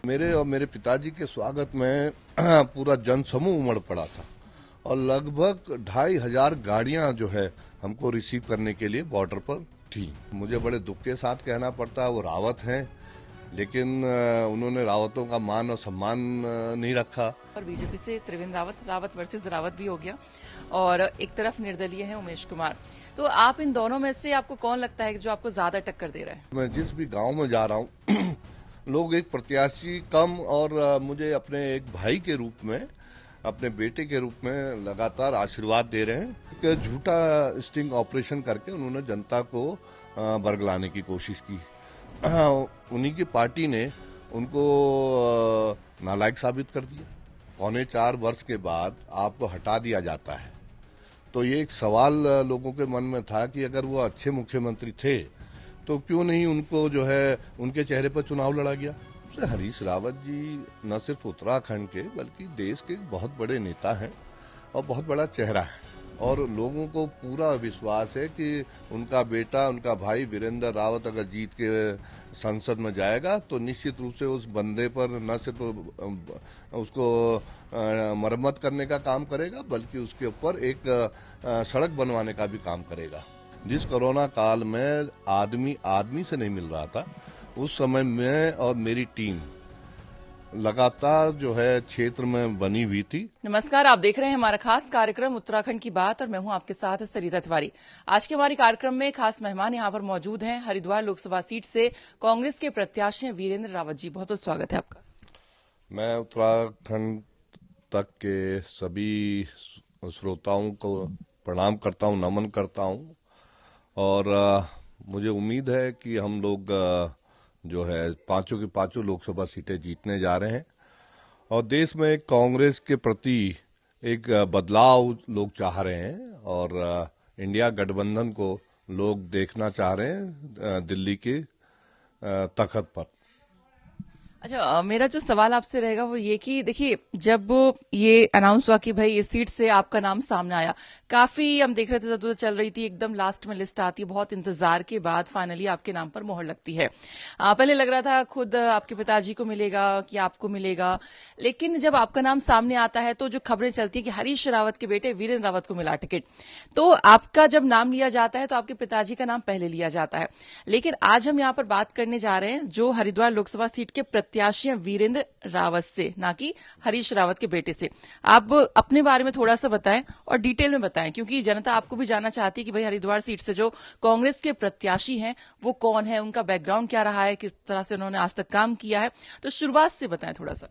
मेरे और मेरे पिताजी के स्वागत में पूरा जनसमूह उमड़ पड़ा था और लगभग 2500 गाड़ियां जो है हमको रिसीव करने के लिए बॉर्डर पर थी। मुझे बड़े दुख के साथ कहना पड़ता है, वो रावत हैं, लेकिन उन्होंने रावतों का मान और सम्मान नहीं रखा। और बीजेपी से त्रिवेंद्र रावत वर्सेस रावत भी हो गया और एक तरफ निर्दलीय है उमेश कुमार। तो आप इन दोनों में से आपको कौन लगता है जो आपको ज्यादा टक्कर दे रहा है? मैं जिस भी गांव में जा रहा हूं लोग एक प्रत्याशी कम और मुझे अपने एक भाई के रूप में, अपने बेटे के रूप में लगातार आशीर्वाद दे रहे हैं। एक झूठा स्टिंग ऑपरेशन करके उन्होंने जनता को बरगलाने की कोशिश की। उन्हीं की पार्टी ने उनको नालायक साबित कर दिया। 4.25 वर्ष के बाद आपको हटा दिया जाता है, तो ये एक सवाल लोगों के मन में था कि अगर वो अच्छे मुख्यमंत्री थे तो क्यों नहीं उनको जो है उनके चेहरे पर चुनाव लड़ा गया। हरीश रावत जी न सिर्फ उत्तराखंड के बल्कि देश के बहुत बड़े नेता हैं और बहुत बड़ा चेहरा है और लोगों को पूरा विश्वास है कि उनका बेटा, उनका भाई वीरेंद्र रावत अगर जीत के संसद में जाएगा तो निश्चित रूप से उस बंदे पर न सिर्फ उसको मरम्मत करने का काम करेगा बल्कि उसके ऊपर एक सड़क बनवाने का भी काम करेगा। जिस कोरोना काल में आदमी से नहीं मिल रहा था, उस समय मैं और मेरी टीम लगातार जो है क्षेत्र में बनी हुई थी। नमस्कार, आप देख रहे हैं हमारा खास कार्यक्रम उत्तराखंड की बात और मैं हूं आपके साथ सरिता तिवारी। आज के हमारे कार्यक्रम में खास मेहमान यहां पर मौजूद हैं। हरिद्वार लोकसभा सीट से कांग्रेस के प्रत्याशी हैं वीरेंद्र रावत जी। बहुत बहुत स्वागत है आपका। मैं उत्तराखंड तक के सभी श्रोताओं को प्रणाम करता हूं, नमन करता हूं और मुझे उम्मीद है कि हम लोग जो है पांचों की पांचों लोकसभा सीटें जीतने जा रहे हैं और देश में कांग्रेस के प्रति एक बदलाव लोग चाह रहे हैं और इंडिया गठबंधन को लोग देखना चाह रहे हैं दिल्ली के तख्त पर। अच्छा, मेरा जो सवाल आपसे रहेगा वो ये कि देखिए, जब ये अनाउंस हुआ कि भाई इस सीट से आपका नाम सामने आया, काफी हम देख रहे थे, तो चल रही थी, एकदम लास्ट में लिस्ट आती है, बहुत इंतजार के बाद फाइनली आपके नाम पर मोहर लगती है। पहले लग रहा था खुद आपके पिताजी को मिलेगा कि आपको मिलेगा, लेकिन जब आपका नाम सामने आता है तो जो खबरें चलती है कि हरीश रावत के बेटे वीरेंद्र रावत को मिला टिकट, तो आपका जब नाम लिया जाता है तो आपके पिताजी का नाम पहले लिया जाता है। लेकिन आज हम यहाँ पर बात करने जा रहे हैं जो हरिद्वार लोकसभा सीट के प्रत्याशी हैं वीरेंद्र रावत से, ना कि हरीश रावत के बेटे से। आप अपने बारे में थोड़ा सा बताएं और डिटेल में बताएं, क्योंकि जनता आपको भी जानना चाहती है कि भाई हरिद्वार सीट से जो कांग्रेस के प्रत्याशी हैं वो कौन है, उनका बैकग्राउंड क्या रहा है, किस तरह से उन्होंने आज तक काम किया है। तो शुरुआत से बताएं थोड़ा सा।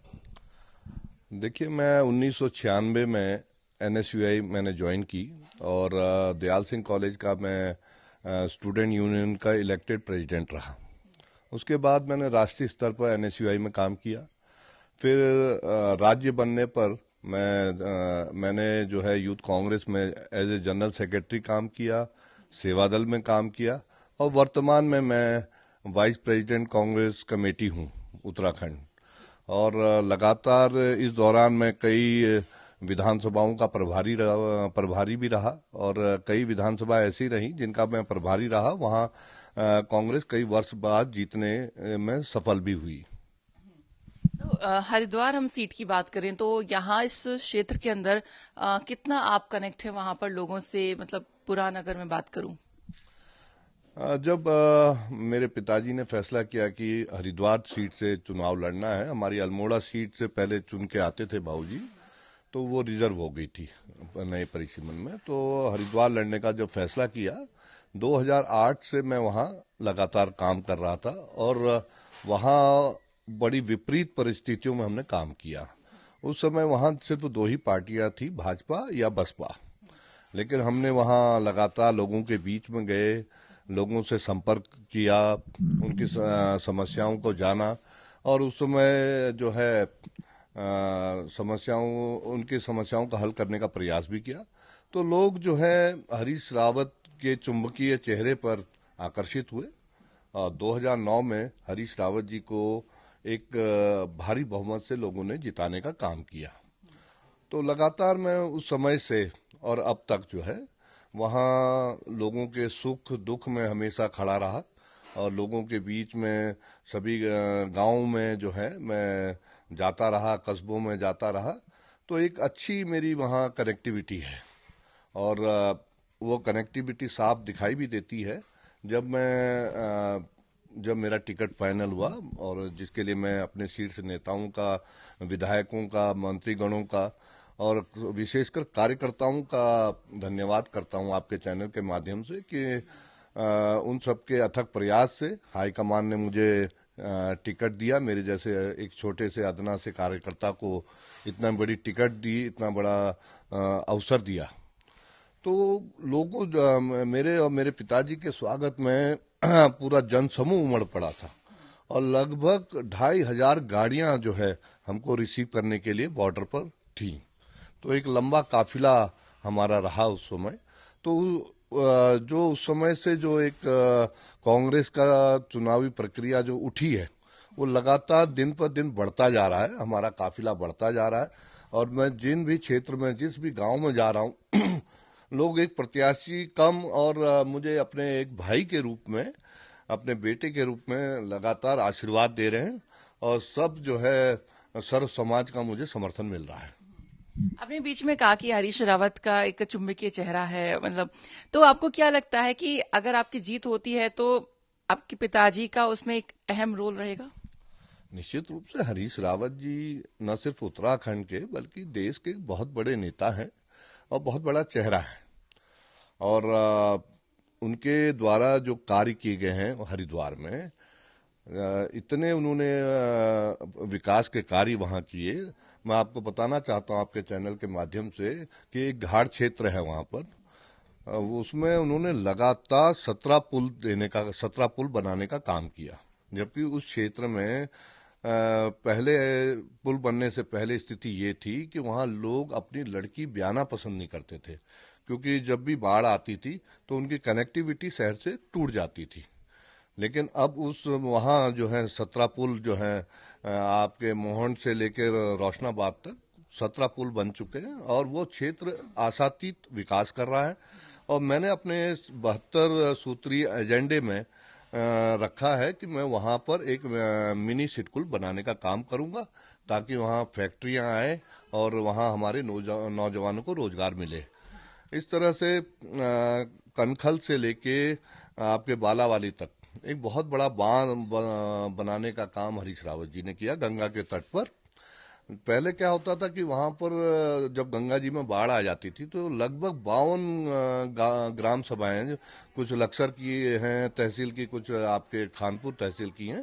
देखिए, मैं 1996 में NSUI मैंने ज्वाइन की और दयाल सिंह कॉलेज का मैं स्टूडेंट यूनियन का इलेक्टेड प्रेसिडेंट रहा। उसके बाद मैंने राष्ट्रीय स्तर पर NSUI में काम किया। फिर राज्य बनने पर मैंने जो है यूथ कांग्रेस में एज ए जनरल सेक्रेटरी काम किया, सेवा दल में काम किया और वर्तमान में मैं वाइस प्रेसिडेंट कांग्रेस कमेटी हूं उत्तराखंड। और लगातार इस दौरान मैं कई विधानसभाओं का प्रभारी भी रहा और कई विधानसभा ऐसी रही जिनका मैं प्रभारी रहा। वहां कांग्रेस कई वर्ष बाद जीतने में सफल भी हुई। तो हरिद्वार हम सीट की बात करें तो यहाँ इस क्षेत्र के अंदर कितना आप कनेक्ट है वहां पर लोगों से, मतलब पुराना अगर मैं बात करूं? जब मेरे पिताजी ने फैसला किया कि हरिद्वार सीट से चुनाव लड़ना है, हमारी अल्मोड़ा सीट से पहले चुन के आते थे बाबूजी, तो वो रिजर्व हो गई थी नए परिसीमन में। तो हरिद्वार लड़ने का जब फैसला किया, 2008 से मैं वहां लगातार काम कर रहा था और वहां बड़ी विपरीत परिस्थितियों में हमने काम किया। उस समय वहां सिर्फ 2 ही पार्टियां थी, भाजपा या बसपा, लेकिन हमने वहां लगातार लोगों के बीच में गए, लोगों से संपर्क किया, उनकी समस्याओं को जाना और उस समय जो है उनकी समस्याओं का हल करने का प्रयास भी किया। तो लोग जो है हरीश रावत के चुंबकीय चेहरे पर आकर्षित हुए और 2009 में हरीश रावत जी को एक भारी बहुमत से लोगों ने जिताने का काम किया। तो लगातार मैं उस समय से और अब तक जो है वहाँ लोगों के सुख दुख में हमेशा खड़ा रहा और लोगों के बीच में सभी गांवों में जो है मैं जाता रहा, कस्बों में जाता रहा, तो एक अच्छी मेरी वहाँ कनेक्टिविटी है। और वो कनेक्टिविटी साफ दिखाई भी देती है जब मेरा टिकट फाइनल हुआ, और जिसके लिए मैं अपने शीर्ष नेताओं का, विधायकों का, मंत्रीगणों का और विशेषकर कार्यकर्ताओं का धन्यवाद करता हूं आपके चैनल के माध्यम से कि उन सबके अथक प्रयास से हाईकमान ने मुझे टिकट दिया। मेरे जैसे एक छोटे से अदना से कार्यकर्ता को इतना बड़ी टिकट दी, इतना बड़ा अवसर दिया। तो मेरे और मेरे पिताजी के स्वागत में पूरा जनसमूह उमड़ पड़ा था और लगभग 2500 गाड़ियां जो है हमको रिसीव करने के लिए बॉर्डर पर थी। तो एक लंबा काफिला हमारा रहा उस समय। तो जो उस समय से जो एक कांग्रेस का चुनावी प्रक्रिया जो उठी है वो लगातार दिन पर दिन बढ़ता जा रहा है, हमारा काफिला बढ़ता जा रहा है। और मैं जिन भी क्षेत्र में, जिस भी गांव में जा रहा हूं लोग एक प्रत्याशी कम और मुझे अपने एक भाई के रूप में, अपने बेटे के रूप में लगातार आशीर्वाद दे रहे हैं और सब जो है सर्व समाज का मुझे समर्थन मिल रहा है। आपने बीच में कहा कि हरीश रावत का एक चुंबकीय चेहरा है, मतलब, तो आपको क्या लगता है कि अगर आपकी जीत होती है तो आपके पिताजी का उसमें एक अहम रोल रहेगा? निश्चित रूप से हरीश रावत जी न सिर्फ उत्तराखंड के बल्कि देश के बहुत बड़े नेता हैं और बहुत बड़ा चेहरा है। और उनके द्वारा जो कार्य किए गए हैं हरिद्वार में, इतने उन्होंने विकास के कार्य वहां किए। मैं आपको बताना चाहता हूं आपके चैनल के माध्यम से कि एक घाट क्षेत्र है वहां पर, उसमें उन्होंने लगातार 17 पुल बनाने का काम किया। जबकि उस क्षेत्र में पहले पुल बनने से पहले स्थिति ये थी कि वहां लोग अपनी लड़की ब्याना पसंद नहीं करते थे, क्योंकि जब भी बाढ़ आती थी तो उनकी कनेक्टिविटी शहर से टूट जाती थी। लेकिन अब वहां जो है 17 पुल जो है आपके मोहन से लेकर रोशनाबाद तक 17 पुल बन चुके हैं और वो क्षेत्र आशातीत विकास कर रहा है। और मैंने अपने 72 सूत्रीय एजेंडे में रखा है कि मैं वहां पर एक मिनी सिडकुल बनाने का काम करूंगा ताकि वहां फैक्ट्रियां आए और वहां हमारे नौजवानों को रोजगार मिले। इस तरह से कनखल से लेके आपके बालावाली तक एक बहुत बड़ा बांध बनाने का काम हरीश रावत जी ने किया गंगा के तट पर। पहले क्या होता था कि वहां पर जब गंगा जी में बाढ़ आ जाती थी तो लगभग 52 ग्राम सभाएं, कुछ लक्सर की हैं तहसील की, कुछ आपके खानपुर तहसील की हैं,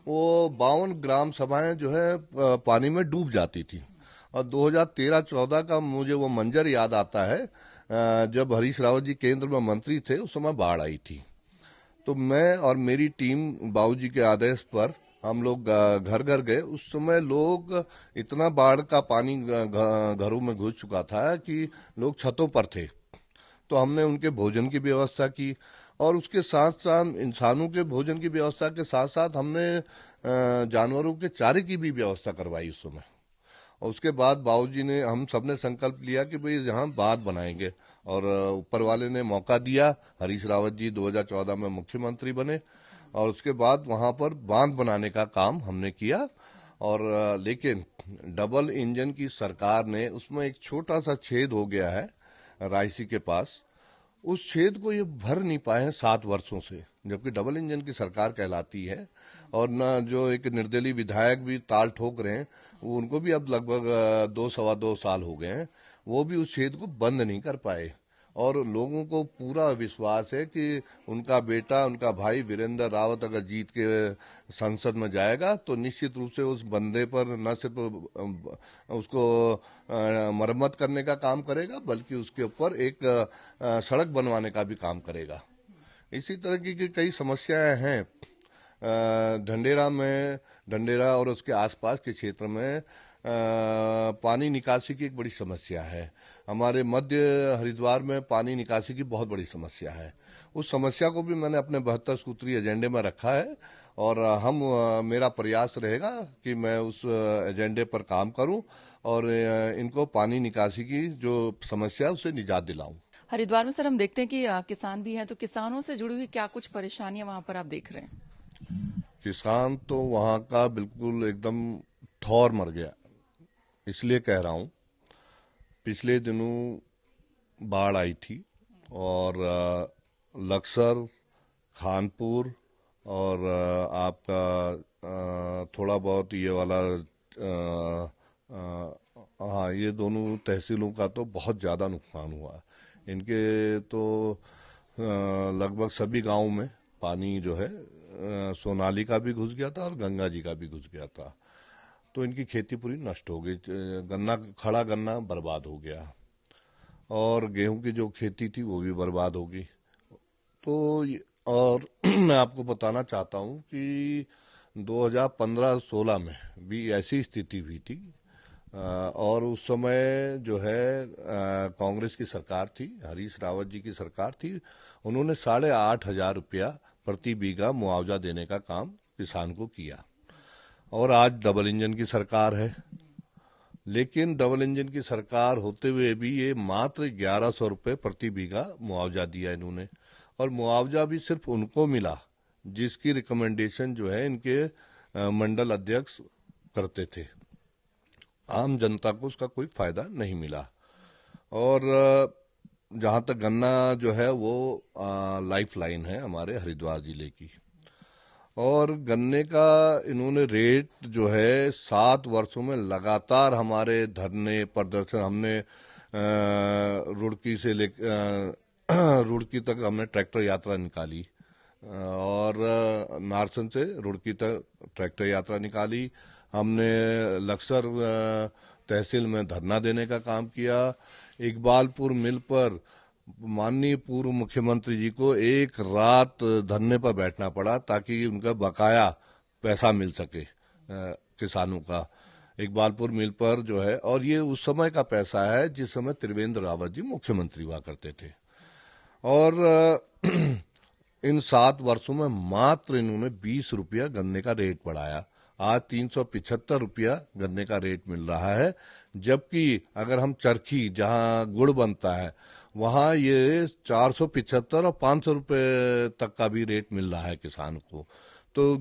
वो 52 ग्राम सभाएं जो है पानी में डूब जाती थी। और 2013-14 का मुझे वो मंजर याद आता है, जब हरीश रावत जी केंद्र में मंत्री थे उस समय बाढ़ आई थी। तो मैं और मेरी टीम बाबूजी के आदेश पर हम लोग घर घर गए। उस समय लोग, इतना बाढ़ का पानी घरों में घुस चुका था कि लोग छतों पर थे। तो हमने उनके भोजन की व्यवस्था की और उसके साथ साथ इंसानों के भोजन की व्यवस्था के साथ साथ हमने जानवरों के चारे की भी व्यवस्था करवाई उस समय। और उसके बाद बाबूजी ने, हम सबने संकल्प लिया कि भाई यहाँ बांध बनाएंगे और ऊपर वाले ने मौका दिया। हरीश रावत जी 2014 में मुख्यमंत्री बने और उसके बाद वहां पर बांध बनाने का काम हमने किया। और लेकिन डबल इंजन की सरकार ने, उसमें एक छोटा सा छेद हो गया है रायसी के पास, उस छेद को ये भर नहीं पाए हैं 7 वर्षों से, जबकि डबल इंजन की सरकार कहलाती है। और न जो एक निर्दलीय विधायक भी ताल ठोक रहे हैं, वो उनको भी अब लगभग 2 सवा 2 साल हो गए हैं, वो भी उस छेद को बंद नहीं कर पाए। और लोगों को पूरा विश्वास है कि उनका बेटा, उनका भाई वीरेंद्र रावत अगर जीत के संसद में जाएगा तो निश्चित रूप से उस बंदे पर न सिर्फ उसको मरम्मत करने का काम करेगा बल्कि उसके ऊपर एक सड़क बनवाने का भी काम करेगा। इसी तरह की कई समस्याएं हैं ढंडेरा और उसके आसपास के क्षेत्र में। पानी निकासी की एक बड़ी समस्या है। हमारे मध्य हरिद्वार में पानी निकासी की बहुत बड़ी समस्या है। उस समस्या को भी मैंने अपने 72 सूत्रीय एजेंडे में रखा है और मेरा प्रयास रहेगा कि मैं उस एजेंडे पर काम करूं और इनको पानी निकासी की जो समस्या है उससे निजात दिलाऊं। हरिद्वार में सर हम देखते हैं कि किसान भी हैं, तो किसानों से जुड़ी हुई क्या कुछ परेशानियां वहां पर आप देख रहे हैं? किसान तो वहां का बिल्कुल एकदम ठौर मर गया। इसलिए कह रहा हूं, पिछले दिनों बाढ़ आई थी और लक्सर, खानपुर और आपका थोड़ा बहुत ये वाला हाँ, ये दोनों तहसीलों का तो बहुत ज़्यादा नुकसान हुआ। इनके तो लगभग सभी गांवों में पानी जो है सोनाली का भी घुस गया था और गंगा जी का भी घुस गया था। तो इनकी खेती पूरी नष्ट हो गई। गन्ना, खड़ा गन्ना बर्बाद हो गया और गेहूं की जो खेती थी वो भी बर्बाद हो गई। और मैं आपको बताना चाहता हूं कि 2015-16 में भी ऐसी स्थिति हुई थी। और उस समय जो है कांग्रेस की सरकार थी, हरीश रावत जी की सरकार थी। उन्होंने 8,500 रुपया प्रति बीघा मुआवजा देने का काम किसान को किया। और आज डबल इंजन की सरकार है, लेकिन डबल इंजन की सरकार होते हुए भी ये मात्र 1,100 रुपये प्रति बीघा मुआवजा दिया इन्होंने। और मुआवजा भी सिर्फ उनको मिला जिसकी रिकमेंडेशन जो है इनके मंडल अध्यक्ष करते थे। आम जनता को उसका कोई फायदा नहीं मिला। और जहां तक गन्ना जो है वो लाइफ लाइन है हमारे हरिद्वार जिले की। और गन्ने का इन्होंने रेट जो है 7 वर्षों में लगातार हमारे धरने प्रदर्शन, हमने रुड़की से ले रुड़की तक हमने ट्रैक्टर यात्रा निकाली और नारसन से रुड़की तक ट्रैक्टर यात्रा निकाली। हमने लक्सर तहसील में धरना देने का काम किया। इकबालपुर मिल पर माननीय पूर्व मुख्यमंत्री जी को एक रात धरने पर बैठना पड़ा ताकि उनका बकाया पैसा मिल सके किसानों का। इकबालपुर मिल पर जो है, और ये उस समय का पैसा है जिस समय त्रिवेंद्र रावत जी मुख्यमंत्री हुआ करते थे। और इन 7 वर्षों में मात्र इन्होंने 20 रुपया गन्ने का रेट बढ़ाया। आज 375 रुपया गन्ने का रेट मिल रहा है, जबकि अगर हम चरखी जहां गुड़ बनता है वहां ये 475 और 500 रुपये तक का भी रेट मिल रहा है किसान को। तो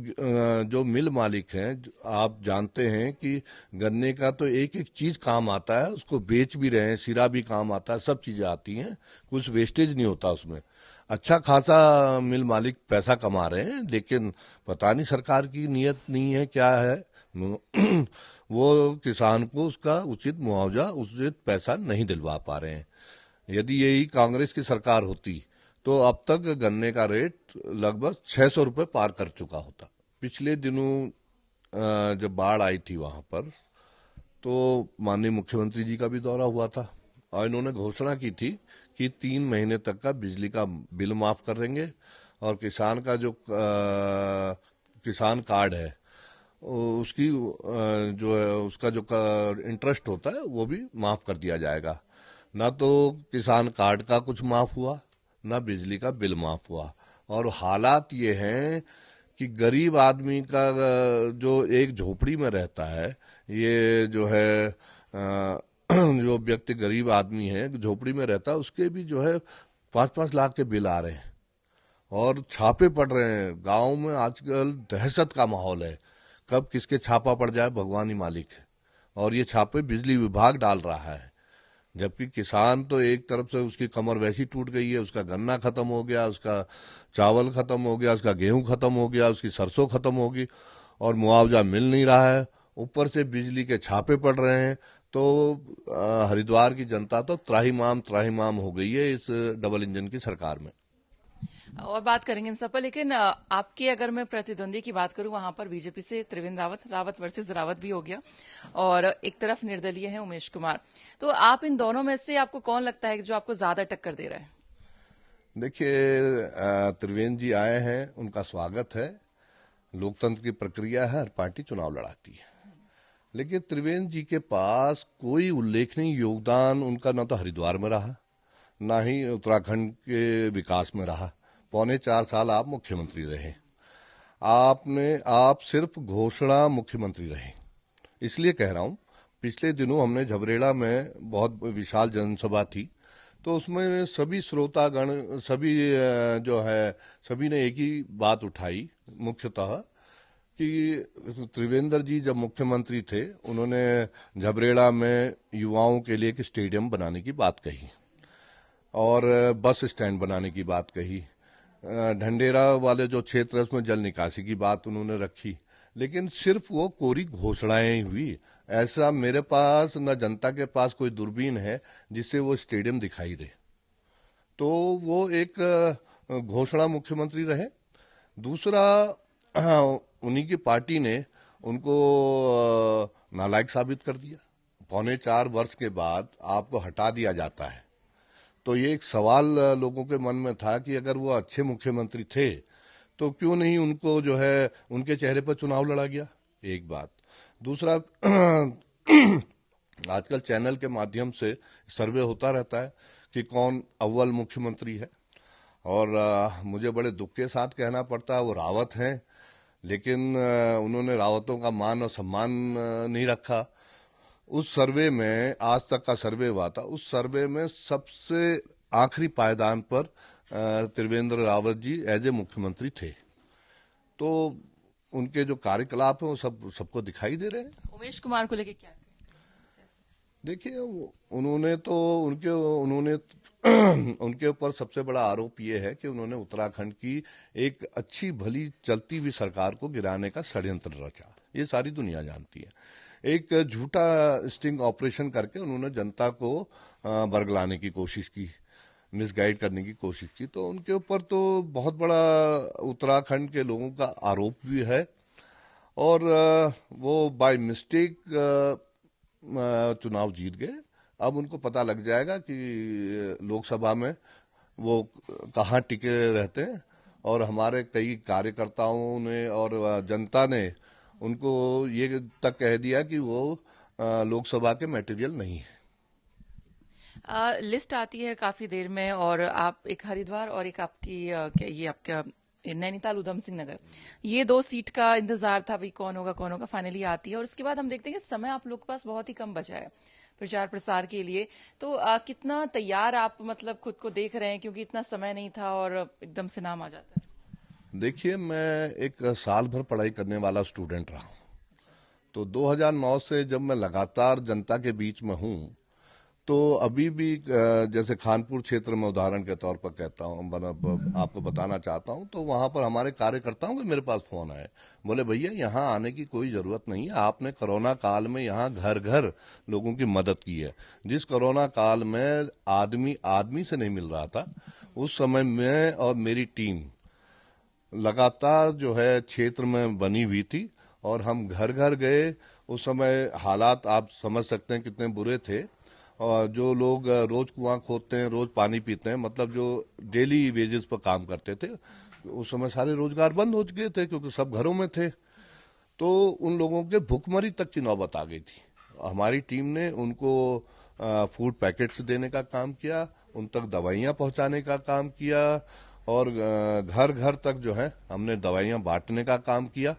जो मिल मालिक हैं, आप जानते हैं कि गन्ने का तो एक एक चीज काम आता है, उसको बेच भी रहे हैं, सिरा भी काम आता है, सब चीजें आती हैं, कुछ वेस्टेज नहीं होता उसमें। अच्छा खासा मिल मालिक पैसा कमा रहे हैं, लेकिन पता नहीं सरकार की नीयत नहीं है क्या है। वो किसान को उसका उचित मुआवजा, उचित पैसा नहीं दिलवा पा रहे हैं। यदि यही कांग्रेस की सरकार होती तो अब तक गन्ने का रेट लगभग 600 रुपये पार कर चुका होता। पिछले दिनों जब बाढ़ आई थी वहां पर, तो माननीय मुख्यमंत्री जी का भी दौरा हुआ था और इन्होंने घोषणा की थी कि 3 महीने तक का बिजली का बिल माफ कर देंगे और किसान का जो किसान कार्ड है उसकी जो है उसका जो इंटरेस्ट होता है वो भी माफ कर दिया जाएगा। ना तो किसान कार्ड का कुछ माफ हुआ, ना बिजली का बिल माफ हुआ। और हालात ये हैं कि गरीब आदमी का जो एक झोपड़ी में रहता है, ये जो है जो व्यक्ति गरीब आदमी है झोपड़ी में रहता है, उसके भी जो है 5-5 लाख के बिल आ रहे हैं और छापे पड़ रहे हैं। गांव में आजकल दहशत का माहौल है, कब किसके छापा पड़ जाए भगवान ही मालिक है। और ये छापे बिजली विभाग डाल रहा है, जबकि किसान तो एक तरफ से उसकी कमर वैसी टूट गई है, उसका गन्ना खत्म हो गया, उसका चावल खत्म हो गया, उसका गेहूं खत्म हो गया, उसकी सरसों खत्म होगी और मुआवजा मिल नहीं रहा है। ऊपर से बिजली के छापे पड़ रहे हैं। तो हरिद्वार की जनता तो त्राहिमाम हो गई है इस डबल इंजन की सरकार में। और बात करेंगे इन सब पर, लेकिन आपके अगर मैं प्रतिद्वंदी की बात करूं, वहां पर बीजेपी से त्रिवेंद्र रावत वर्सेस रावत भी हो गया और एक तरफ निर्दलीय है उमेश कुमार। तो आप इन दोनों में से आपको कौन लगता है जो आपको ज्यादा टक्कर दे रहा है? देखिए, त्रिवेंद्र जी आए हैं, उनका स्वागत है। लोकतंत्र की प्रक्रिया है, हर पार्टी चुनाव लड़ाती है, लेकिन त्रिवेंद्र जी के पास कोई उल्लेखनीय योगदान उनका न तो हरिद्वार में रहा, ना ही उत्तराखंड के विकास में रहा। 4.25 साल आप मुख्यमंत्री रहे, आप सिर्फ घोषणा मुख्यमंत्री रहे। इसलिए कह रहा हूं, पिछले दिनों हमने झबरेड़ा में बहुत विशाल जनसभा थी, तो उसमें सभी श्रोतागण, सभी जो है, सभी ने एक ही बात उठाई मुख्यतः कि त्रिवेंद्र जी जब मुख्यमंत्री थे, उन्होंने झबरेड़ा में युवाओं के लिए एक स्टेडियम बनाने की बात कही और बस स्टैंड बनाने की बात कही। ढंडेरा वाले जो क्षेत्र है उसमें जल निकासी की बात उन्होंने रखी, लेकिन सिर्फ वो कोरी घोषणाएं हुई। ऐसा मेरे पास न जनता के पास कोई दूरबीन है जिससे वो स्टेडियम दिखाई दे। तो वो एक घोषणा मुख्यमंत्री रहे। दूसरा, उन्हीं की पार्टी ने उनको नालायक साबित कर दिया। 4.25 वर्ष के बाद आपको हटा दिया जाता है। तो ये एक सवाल लोगों के मन में था कि अगर वो अच्छे मुख्यमंत्री थे तो क्यों नहीं उनको जो है उनके चेहरे पर चुनाव लड़ा गया, एक बात। दूसरा, आजकल चैनल के माध्यम से सर्वे होता रहता है कि कौन अव्वल मुख्यमंत्री है, और मुझे बड़े दुख के साथ कहना पड़ता है वो रावत हैं, लेकिन उन्होंने रावतों का मान और सम्मान नहीं रखा। उस सर्वे में, आज तक का सर्वे हुआ था, उस सर्वे में सबसे आखिरी पायदान पर त्रिवेंद्र रावत जी एज ए मुख्यमंत्री थे। तो उनके जो कार्यकलाप हैं वो सबको दिखाई दे रहे हैं। उमेश कुमार को लेके क्या कहें? देखिए, उन्होंने तो उन्होंने उनके ऊपर सबसे बड़ा आरोप ये है कि उन्होंने उत्तराखंड की एक अच्छी भली चलती हुई सरकार को गिराने का षड्यंत्र रचा। ये सारी दुनिया जानती है। एक झूठा स्टिंग ऑपरेशन करके उन्होंने जनता को बरगलाने की कोशिश की, मिसगाइड करने की कोशिश की। तो उनके ऊपर तो बहुत बड़ा उत्तराखंड के लोगों का आरोप भी है, और वो बाय मिस्टेक चुनाव जीत गए। अब उनको पता लग जाएगा कि लोकसभा में वो कहाँ टिके रहते हैं, और हमारे कई कार्यकर्ताओं ने और जनता ने उनको ये तक कह दिया कि वो लोकसभा के मटेरियल नहीं है। लिस्ट आती है काफी देर में, और आप एक हरिद्वार और एक आपकी क्या ये आपका नैनीताल उधम सिंह नगर, ये 2 सीट का इंतजार था भाई कौन होगा, फाइनली आती है। और उसके बाद हम देखते हैं कि समय आप लोग के पास बहुत ही कम बचा है प्रचार प्रसार के लिए। तो कितना तैयार आप मतलब खुद को देख रहे हैं, क्योंकि इतना समय नहीं था और एकदम से नाम आ जाता है? देखिए, मैं एक साल भर पढ़ाई करने वाला स्टूडेंट रहा हूँ। तो 2009 से जब मैं लगातार जनता के बीच में हूँ, तो अभी भी जैसे खानपुर क्षेत्र में उदाहरण के तौर पर कहता हूँ, आपको बताना चाहता हूँ, तो वहां पर हमारे कार्यकर्ताओं के मेरे पास फोन आए, बोले भैया यहाँ आने की कोई जरूरत नहीं है, आपने कोरोना काल में यहाँ घर घर लोगों की मदद की है। जिस कोरोना काल में आदमी आदमी से नहीं मिल रहा था, उस समय मैं और मेरी टीम लगातार जो है क्षेत्र में बनी हुई थी, और हम घर घर गए। उस समय हालात आप समझ सकते हैं कितने बुरे थे, और जो लोग रोज कुआं खोदते हैं, रोज पानी पीते हैं, मतलब जो डेली वेजेस पर काम करते थे, उस समय सारे रोजगार बंद हो गए थे क्योंकि सब घरों में थे। तो उन लोगों के भुखमरी तक की नौबत आ गई थी। हमारी टीम ने उनको फूड पैकेट्स देने का काम किया, उन तक दवाइयां पहुंचाने का काम किया, और घर घर तक जो है हमने दवाइयां बांटने का काम किया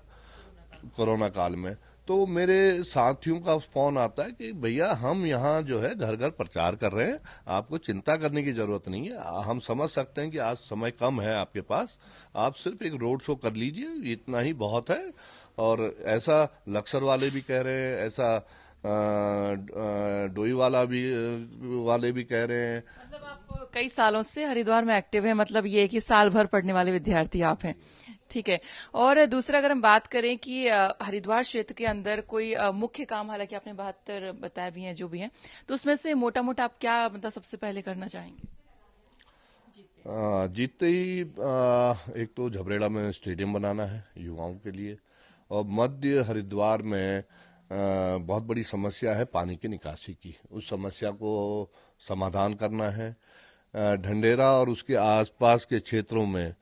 कोरोना काल में। तो मेरे साथियों का फोन आता है कि भैया हम यहाँ जो है घर घर प्रचार कर रहे हैं, आपको चिंता करने की जरूरत नहीं है, हम समझ सकते हैं कि आज समय कम है आपके पास, आप सिर्फ एक रोड शो कर लीजिए, इतना ही बहुत है। और ऐसा लक्सर वाले भी कह रहे हैं, ऐसा डोई वाले भी कह रहे हैं। मतलब आप कई सालों से हरिद्वार में एक्टिव है, मतलब ये है कि साल भर पढ़ने वाले विद्यार्थी आप हैं। ठीक है। और दूसरा, अगर हम बात करें कि हरिद्वार क्षेत्र के अंदर कोई मुख्य काम, हालांकि आपने 72 बताए भी हैं जो भी हैं, तो उसमें से मोटा मोटा आप क्या मतलब सबसे पहले करना चाहेंगे? जीतते ही एक तो झबरेड़ा में स्टेडियम बनाना है युवाओं के लिए, और मध्य हरिद्वार में बहुत बड़ी समस्या है पानी की निकासी की, उस समस्या को समाधान करना है। ढंडेरा और उसके आसपास के क्षेत्रों में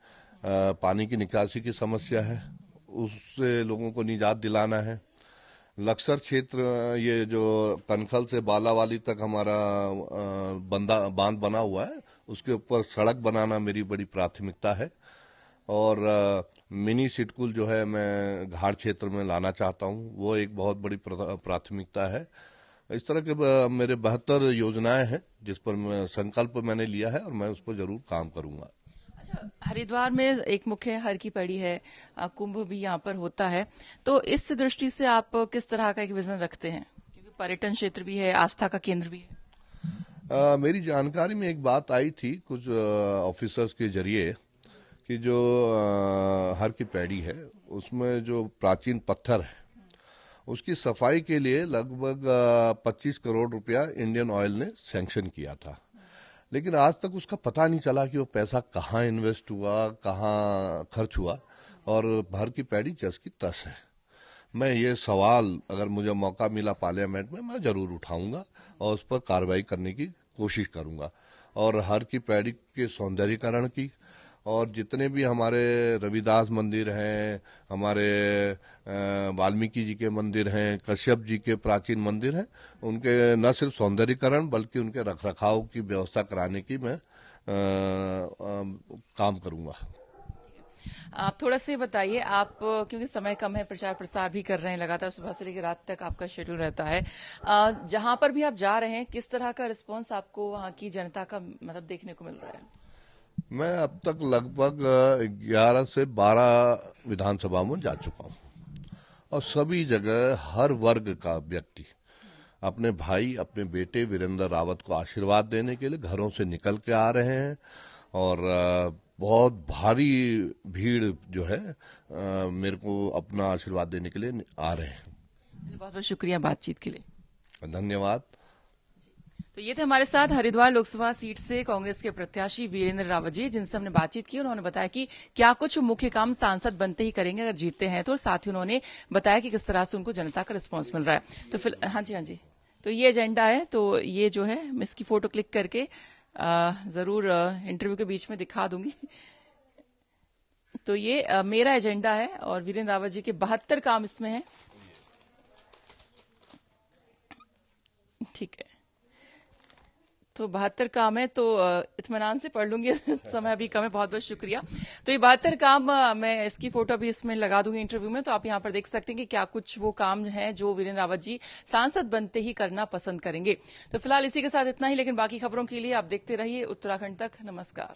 पानी की निकासी की समस्या है, उससे लोगों को निजात दिलाना है। लक्सर क्षेत्र, ये जो कनखल से बालावाली तक हमारा बांध बना हुआ है, उसके ऊपर सड़क बनाना मेरी बड़ी प्राथमिकता है। और मिनी सिटकुल जो है मैं घाट क्षेत्र में लाना चाहता हूँ, वो एक बहुत बड़ी प्राथमिकता है। इस तरह के मेरे 72 योजनाएं हैं जिस पर संकल्प मैंने लिया है और मैं उस पर जरूर काम करूंगा। अच्छा, हरिद्वार में एक मुख्य हर की पैड़ी है, कुंभ भी यहाँ पर होता है, तो इस दृष्टि से आप किस तरह का एक विजन रखते हैं, क्योंकि पर्यटन क्षेत्र भी है, आस्था का केंद्र भी है। मेरी जानकारी में एक बात आई थी कुछ ऑफिसर्स के जरिए कि जो हर की पैड़ी है उसमें जो प्राचीन पत्थर है उसकी सफाई के लिए लगभग 25 करोड़ रुपया इंडियन ऑयल ने सैंक्शन किया था, लेकिन आज तक उसका पता नहीं चला कि वो पैसा कहाँ इन्वेस्ट हुआ, कहाँ खर्च हुआ, और हर की पैड़ी जस की तस है। मैं ये सवाल अगर मुझे मौका मिला पार्लियामेंट में मैं जरूर उठाऊंगा और उस पर कार्रवाई करने की कोशिश करूंगा, और हर की पैड़ी के सौंदर्यीकरण की, और जितने भी हमारे रविदास मंदिर हैं, हमारे वाल्मीकि जी के मंदिर हैं, कश्यप जी के प्राचीन मंदिर हैं, उनके न सिर्फ सौंदर्यीकरण बल्कि उनके रखरखाव की व्यवस्था कराने की मैं काम करूंगा। आप थोड़ा सा बताइए, आप क्योंकि समय कम है, प्रचार प्रसार भी कर रहे हैं लगातार, सुबह से लेकर रात तक आपका शेड्यूल रहता है, जहां पर भी आप जा रहे हैं किस तरह का रिस्पांस आपको वहां की जनता का मतलब देखने को मिल रहा है? मैं अब तक लगभग 11 से 12 विधानसभा में जा चुका हूं और सभी जगह हर वर्ग का व्यक्ति अपने भाई, अपने बेटे वीरेंद्र रावत को आशीर्वाद देने के लिए घरों से निकल के आ रहे हैं, और बहुत भारी भीड़ जो है मेरे को अपना आशीर्वाद देने के लिए आ रहे हैं। बहुत बहुत शुक्रिया बातचीत के लिए। धन्यवाद। तो ये थे हमारे साथ हरिद्वार लोकसभा सीट से कांग्रेस के प्रत्याशी वीरेंद्र रावत जी, जिनसे हमने बातचीत की। उन्होंने बताया कि क्या कुछ मुख्य काम सांसद बनते ही करेंगे अगर जीतते हैं तो, साथ ही उन्होंने बताया कि किस तरह से उनको जनता का रिस्पांस मिल रहा है। तो फिर हाँ जी, तो ये एजेंडा है, तो ये जो है मैं इसकी फोटो क्लिक करके जरूर इंटरव्यू के बीच में दिखा दूंगी। तो ये मेरा एजेंडा है और वीरेंद्र रावत जी के 72 काम इसमें है। ठीक है, तो 72 काम है, तो इत्मीनान से पढ़ लूंगी समय अभी कम है। बहुत बहुत शुक्रिया। तो ये 72 काम मैं इसकी फोटो भी इसमें लगा दूंगी इंटरव्यू में, तो आप यहाँ पर देख सकते हैं कि क्या कुछ वो काम हैं जो वीरेंद्र रावत जी सांसद बनते ही करना पसंद करेंगे। तो फिलहाल इसी के साथ इतना ही, लेकिन बाकी खबरों के लिए आप देखते रहिए उत्तराखंड तक। नमस्कार।